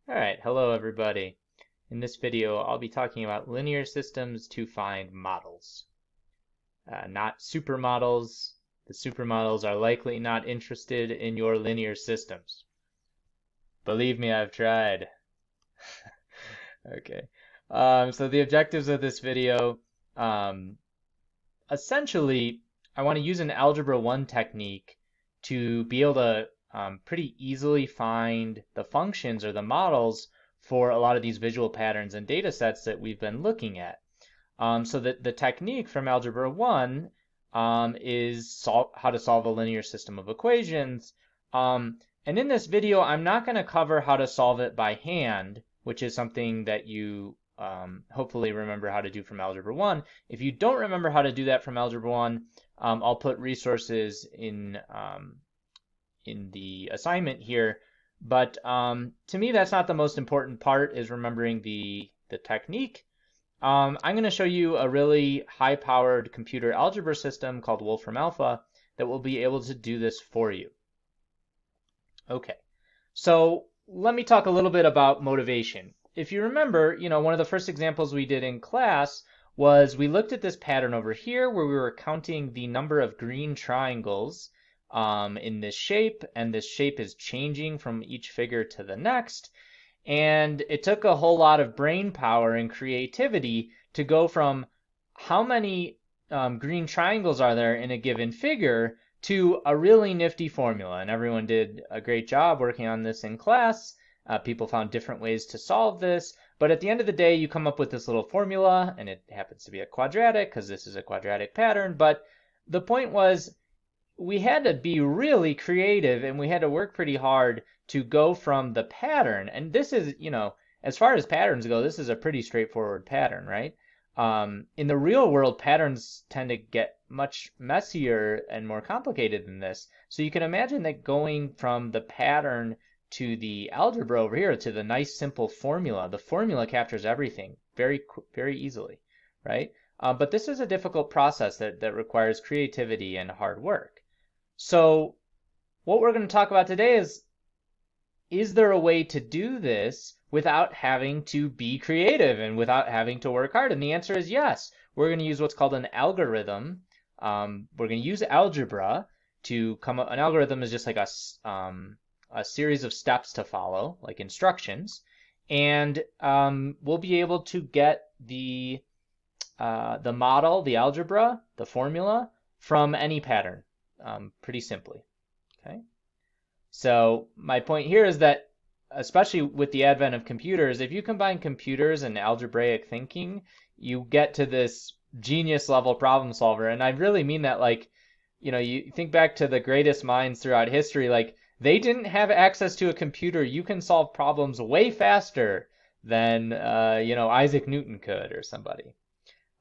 Alright, hello everybody. In this video, I'll be talking about linear systems to find models. Not supermodels. The supermodels are likely not interested in your linear systems. Believe me, I've tried. Okay. So the objectives of this video, um, essentially, I want to use an Algebra 1 technique to be able to pretty easily find the functions or the models for a lot of these visual patterns and data sets that we've been looking at. So that the technique from Algebra 1 is how to solve a linear system of equations. And in this video, I'm not going to cover how to solve it by hand, which is something that you hopefully remember how to do from Algebra 1. If you don't remember how to do that from Algebra 1, I'll put resources in the assignment here. But to me, that's not the most important part, is remembering the technique. I'm going to show you a really high-powered computer algebra system called Wolfram Alpha that will be able to do this for you. Okay, so let me talk a little bit about motivation. If you remember, one of the first examples we did in class was we looked at this pattern over here where we were counting the number of green triangles in this shape, and this shape is changing from each figure to the next. And it took a whole lot of brain power and creativity to go from how many green triangles are there in a given figure to a really nifty formula. And everyone did a great job working on this in class. People found different ways to solve this. But at the end of the day, you come up with this little formula, and it happens to be a quadratic because this is a quadratic pattern. But the point was, we had to be really creative, and we had to work pretty hard to go from the pattern. And this is, as far as patterns go, this is a pretty straightforward pattern, right? In the real world, patterns tend to get much messier and more complicated than this. So you can imagine that going from the pattern to the algebra over here, to the nice simple formula, the formula captures everything very, very easily, right? But this is a difficult process that requires creativity and hard work. So what we're going to talk about today is there a way to do this without having to be creative and without having to work hard? And the answer is yes. We're going to use what's called an algorithm. We're going to use algebra to come up. An algorithm is just like a series of steps to follow, like instructions. And we'll be able to get the model, the algebra, the formula from any pattern pretty simply. Okay. So my point here is that, especially with the advent of computers, if you combine computers and algebraic thinking, you get to this genius level problem solver. And I really mean that, like, you think back to the greatest minds throughout history, like, they didn't have access to a computer. You can solve problems way faster than, Isaac Newton could or somebody.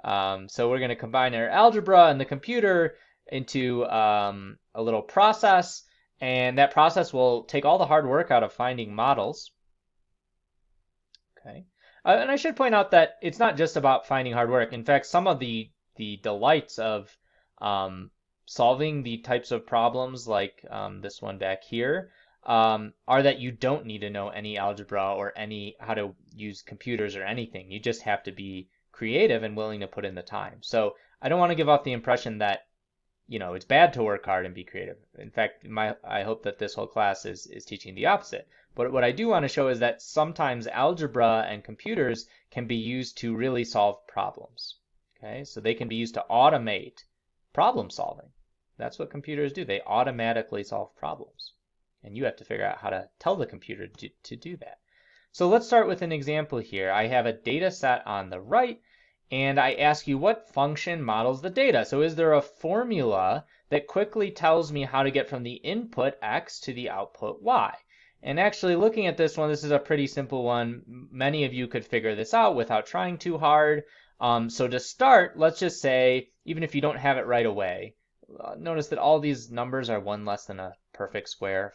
So we're going to combine our algebra and the computer into a little process, and that process will take all the hard work out of finding models. Okay, and I should point out that it's not just about finding hard work. In fact, some of the delights of solving the types of problems like this one back here are that you don't need to know any algebra or how to use computers or anything. You just have to be creative and willing to put in the time. So I don't want to give off the impression that it's bad to work hard and be creative. In fact, I hope that this whole class is teaching the opposite. But what I do want to show is that sometimes algebra and computers can be used to really solve problems. Okay, so they can be used to automate problem solving. That's what computers do. They automatically solve problems. And you have to figure out how to tell the computer to do that. So let's start with an example here. I have a data set on the right, and I ask you what function models the data. So is there a formula that quickly tells me how to get from the input x to the output y? And actually, looking at this one, this is a pretty simple one. Many of you could figure this out without trying too hard. So to start, let's just say, even if you don't have it right away, notice that all these numbers are one less than a perfect square.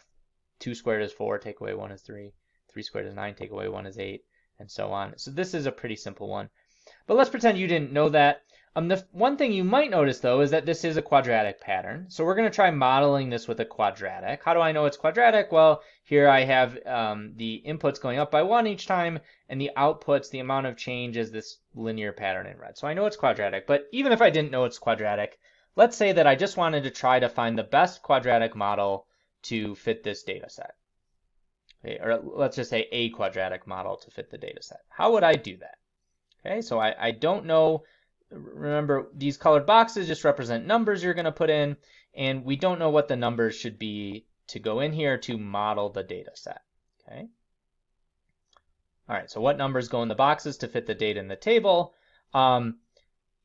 2 squared is 4, take away 1 is 3. 3 squared is 9, take away 1 is 8, and so on. So this is a pretty simple one. But let's pretend you didn't know that. The one thing you might notice, though, is that this is a quadratic pattern. So we're going to try modeling this with a quadratic. How do I know it's quadratic? Well, here I have the inputs going up by 1 each time, and the outputs, the amount of change, is this linear pattern in red. So I know it's quadratic. But even if I didn't know it's quadratic, let's say that I just wanted to try to find the best quadratic model to fit this data set. Okay, or let's just say a quadratic model to fit the data set. How would I do that? Okay, so I don't know. Remember, these colored boxes just represent numbers you're going to put in, and we don't know what the numbers should be to go in here to model the data set. Okay. All right, so what numbers go in the boxes to fit the data in the table?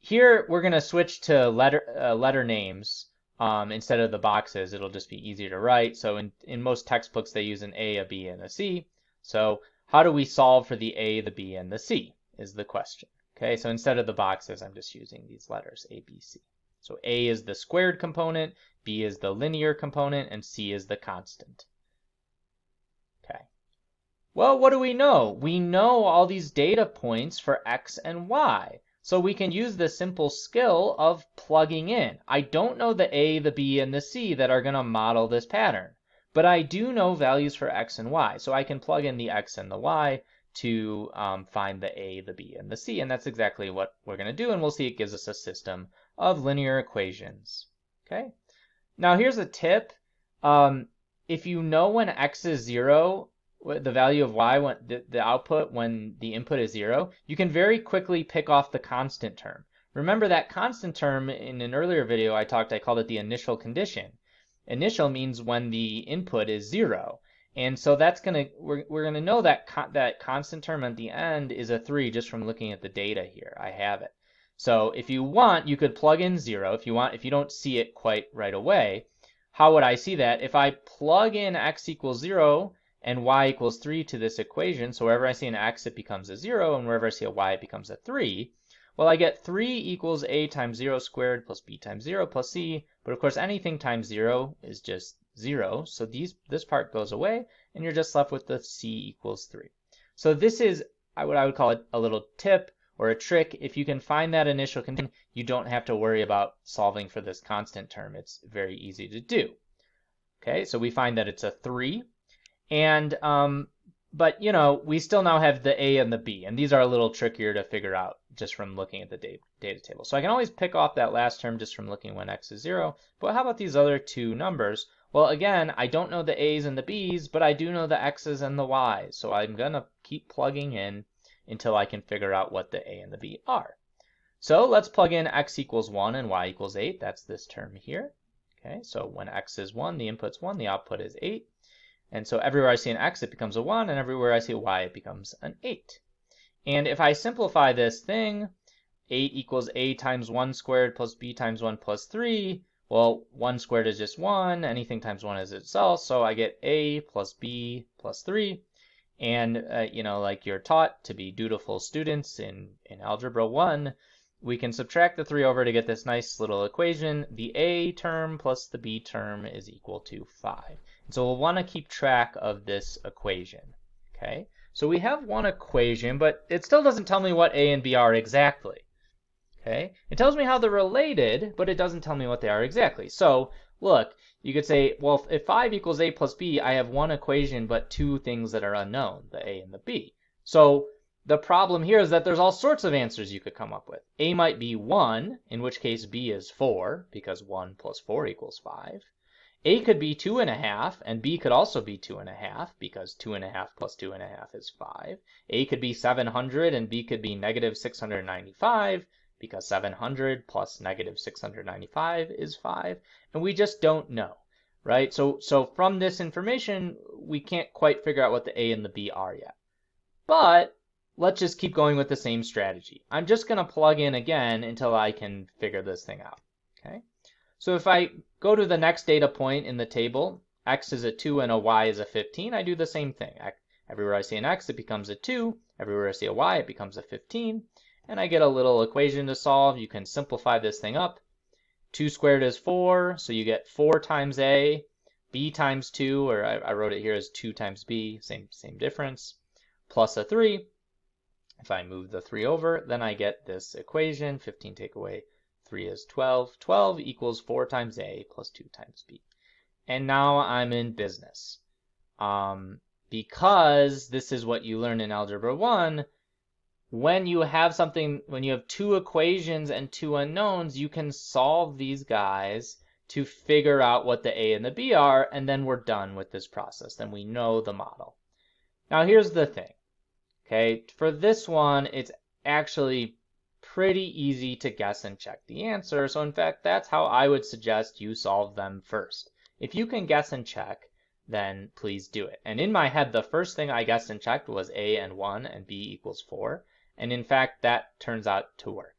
Here we're going to switch to letter names instead of the boxes. It'll just be easier to write. So in most textbooks, they use an A, a B, and a C. So how do we solve for the A, the B, and the C is the question. Okay, so instead of the boxes, I'm just using these letters, A, B, C. So A is the squared component, B is the linear component, and C is the constant. Okay. Well, what do we know? We know all these data points for X and Y. So we can use the simple skill of plugging in. I don't know the A, the B, and the C that are going to model this pattern, but I do know values for X and Y. So I can plug in the X and the Y to find the A, the B, and the C, and that's exactly what we're going to do, and we'll see it gives us a system of linear equations. Okay. Now here's a tip. If you know when X is 0, the value of Y, when the output when the input is 0, you can very quickly pick off the constant term. Remember that constant term in an earlier video I called it the initial condition. Initial means when the input is 0. And so that's we're gonna know that that constant term at the end is a 3 just from looking at the data here. I have it. So if you want, you could plug in 0 if you don't see it quite right away. How would I see that? If I plug in X equals 0 and Y equals 3 to this equation, so wherever I see an X it becomes a 0, and wherever I see a Y it becomes a 3, well, I get 3 equals A times 0 squared plus B times 0 plus C, but of course anything times 0 is just 0, so this part goes away, and you're just left with the C equals 3. So this is what I would call a little tip or a trick. If you can find that initial condition, you don't have to worry about solving for this constant term. It's very easy to do. Okay, so we find that it's a 3, and but we still now have the A and the B, and these are a little trickier to figure out just from looking at the data table. So I can always pick off that last term just from looking when X is 0, but how about these other two numbers? Well, again, I don't know the A's and the B's, but I do know the X's and the Y's, so I'm going to keep plugging in until I can figure out what the A and the B are. So let's plug in X equals 1 and Y equals 8. That's this term here. Okay, so when X is 1, the input's 1, the output is 8. And so everywhere I see an X, it becomes a 1, and everywhere I see a Y, it becomes an 8. And if I simplify this thing, 8 equals A times 1 squared plus B times 1 plus 3, well, 1 squared is just 1, anything times 1 is itself, so I get A plus B plus 3. And, like you're taught to be dutiful students in Algebra 1, we can subtract the 3 over to get this nice little equation. The A term plus the B term is equal to 5. And so we'll want to keep track of this equation. Okay, so we have one equation, but it still doesn't tell me what A and B are exactly. Okay, it tells me how they're related, but it doesn't tell me what they are exactly. So look, you could say, well, if 5 equals A plus B, I have one equation but two things that are unknown, the A and the B. So the problem here is that there's all sorts of answers you could come up with. A might be 1, in which case B is 4, because 1 plus 4 equals 5. A could be 2.5, and B could also be 2.5, because 2.5 plus 2.5 is 5. A could be 700, and B could be negative 695, because 700 plus negative 695 is 5, and we just don't know, right? So from this information, we can't quite figure out what the A and the B are yet. But let's just keep going with the same strategy. I'm just going to plug in again until I can figure this thing out, okay? So if I go to the next data point in the table, X is a 2 and a Y is a 15, I do the same thing. Everywhere I see an X, it becomes a 2. Everywhere I see a Y, it becomes a 15. And I get a little equation to solve. You can simplify this thing up. 2 squared is 4, so you get 4 times A. B times 2, or I wrote it here as 2 times B, same difference, plus a 3. If I move the 3 over, then I get this equation. 15 take away 3 is 12. 12 equals 4 times A plus 2 times B. And now I'm in business. Because this is what you learn in Algebra 1, when you have two equations and two unknowns, you can solve these guys to figure out what the A and the B are, and then we're done with this process. Then we know the model. Now here's the thing. Okay, for this one, it's actually pretty easy to guess and check the answer. So in fact, that's how I would suggest you solve them first. If you can guess and check, then please do it. And in my head, the first thing I guessed and checked was A and 1 and B equals 4. And in fact, that turns out to work.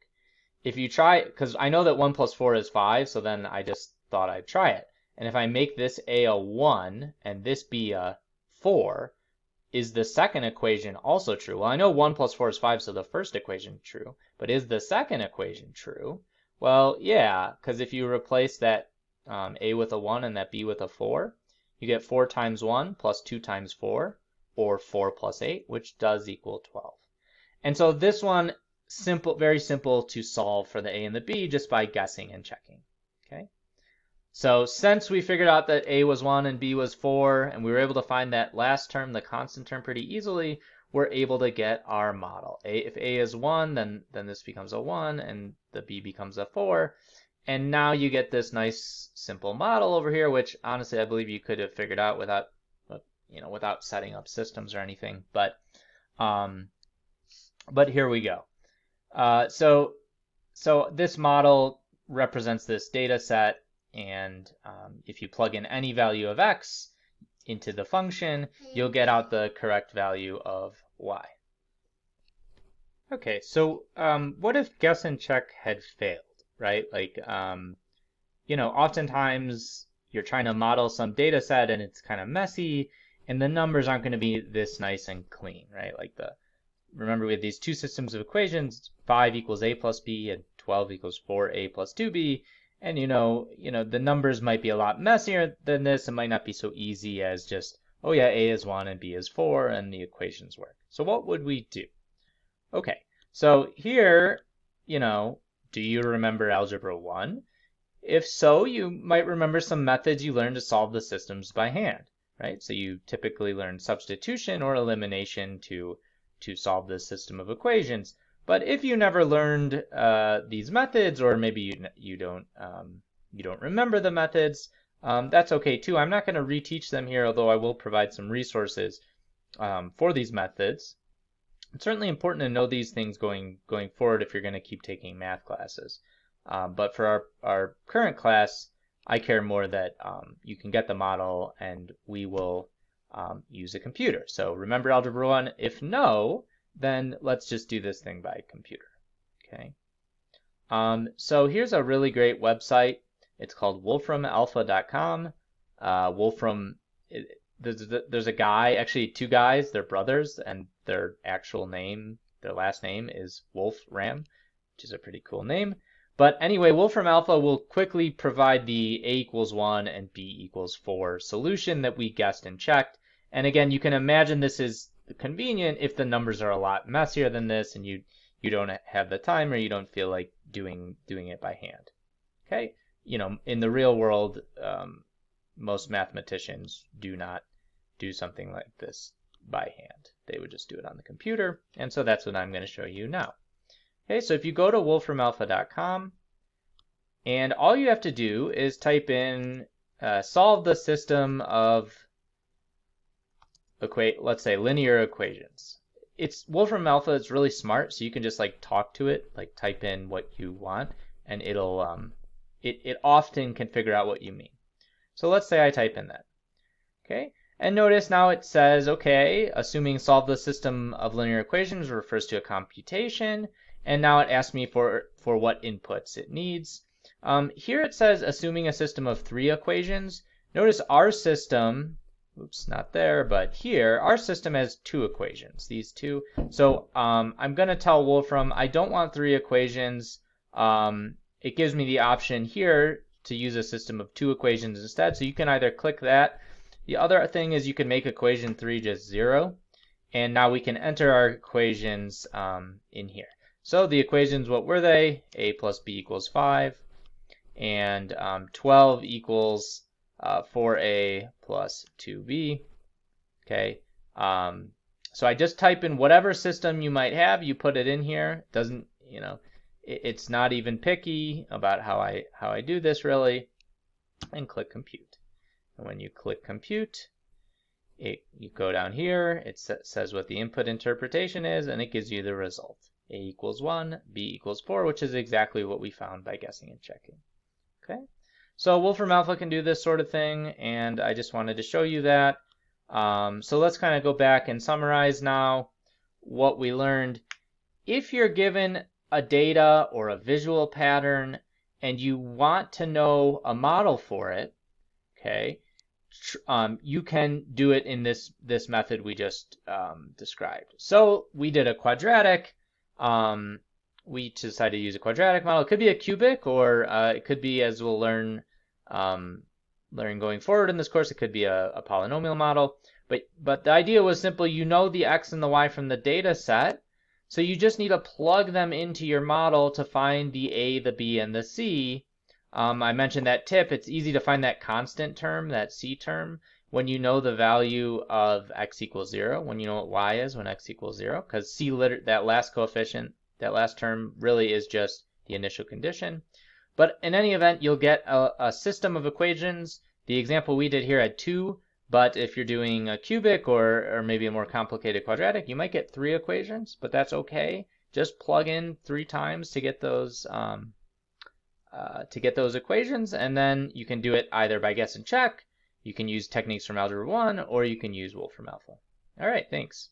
If you try, because I know that 1 plus 4 is 5, so then I just thought I'd try it. And if I make this A a 1 and this B a 4, is the second equation also true? Well, I know 1 plus 4 is 5, so the first equation is true. But is the second equation true? Well, yeah, because if you replace that A with a 1 and that B with a 4, you get 4 times 1 plus 2 times 4, or 4 plus 8, which does equal 12. And so this one, very simple to solve for the A and the B just by guessing and checking. Okay. So since we figured out that A was 1 and B was 4, and we were able to find that last term, the constant term, pretty easily, we're able to get our model. If A is 1, then this becomes a 1, and the B becomes a 4. And now you get this nice simple model over here, which honestly I believe you could have figured out without setting up systems or anything. But here we go. So this model represents this data set. And if you plug in any value of x into the function, you'll get out the correct value of y. Okay, so what if guess and check had failed, right? Like, oftentimes you're trying to model some data set and it's kind of messy, and the numbers aren't going to be this nice and clean, right? Like remember we have these two systems of equations, 5 equals a plus b and 12 equals 4a plus 2b. And the numbers might be a lot messier than this. It might not be so easy as just, oh yeah, A is 1 and B is 4 and the equations work. So what would we do? Okay, so here, do you remember Algebra 1? If so, you might remember some methods you learned to solve the systems by hand, right? So you typically learn substitution or elimination to solve this system of equations. But if you never learned these methods, or maybe you don't remember the methods, that's okay too. I'm not going to reteach them here, although I will provide some resources for these methods. It's certainly important to know these things going forward if you're going to keep taking math classes. But for our current class, I care more that you can get the model and we will use a computer. So remember Algebra 1? If no, then let's just do this thing by computer. Okay. So here's a really great website. It's called wolframalpha.com. Wolfram, there's a guy, actually two guys, they're brothers, and their last name is Wolfram, which is a pretty cool name. But anyway, Wolfram Alpha will quickly provide the A equals 1 and B equals 4 solution that we guessed and checked. And again, you can imagine this is convenient if the numbers are a lot messier than this and you don't have the time or you don't feel like doing it by hand. Okay, in the real world, most mathematicians do not do something like this by hand. They would just do it on the computer, and so that's what I'm going to show you now. Okay, so if you go to wolframalpha.com, and all you have to do is type in solve the system of let's say linear equations. Wolfram Alpha is really smart, so you can just talk to it, type in what you want, and it'll it often can figure out what you mean. So let's say I type in that. Okay, and notice now it says, okay, assuming solve the system of linear equations refers to a computation, and now it asks me for what inputs it needs. Here it says assuming a system of 3 equations. Notice our system, oops, not there, but here, our system has 2 equations, these two. So I'm going to tell Wolfram I don't want 3 equations. It gives me the option here to use a system of 2 equations instead. So you can either click that. The other thing is you can make equation 3 just 0. And now we can enter our equations in here. So the equations, what were they? A plus B equals 5, and 12 equals 4A plus 2B. Okay. So I just type in whatever system you might have, you put it in here. It doesn't, it's not even picky about how I do this really, and click compute. And when you click compute, you go down here, it says what the input interpretation is, and it gives you the result. A equals 1, B equals 4, which is exactly what we found by guessing and checking. Okay, so Wolfram Alpha can do this sort of thing, and I just wanted to show you that. So let's kind of go back and summarize now what we learned. If you're given a data or a visual pattern and you want to know a model for it, okay, you can do it in this method we just described. So we did a quadratic. We decided to use a quadratic model. It could be a cubic, or it could be, as we'll learn going forward in this course, it could be a polynomial model. But the idea was simple. You know the x and the y from the data set, so you just need to plug them into your model to find the a, the b, and the c. I mentioned that tip. It's easy to find that constant term, that c term, when you know the value of x equals 0, when you know what y is when x equals 0, because c, that last coefficient, that last term really is just the initial condition. But in any event, you'll get a system of equations. The example we did here had 2, but if you're doing a cubic or maybe a more complicated quadratic, you might get 3 equations, but that's okay. Just plug in 3 times to get those equations, and then you can do it either by guess and check, you can use techniques from Algebra 1, or you can use Wolfram Alpha. All right, thanks.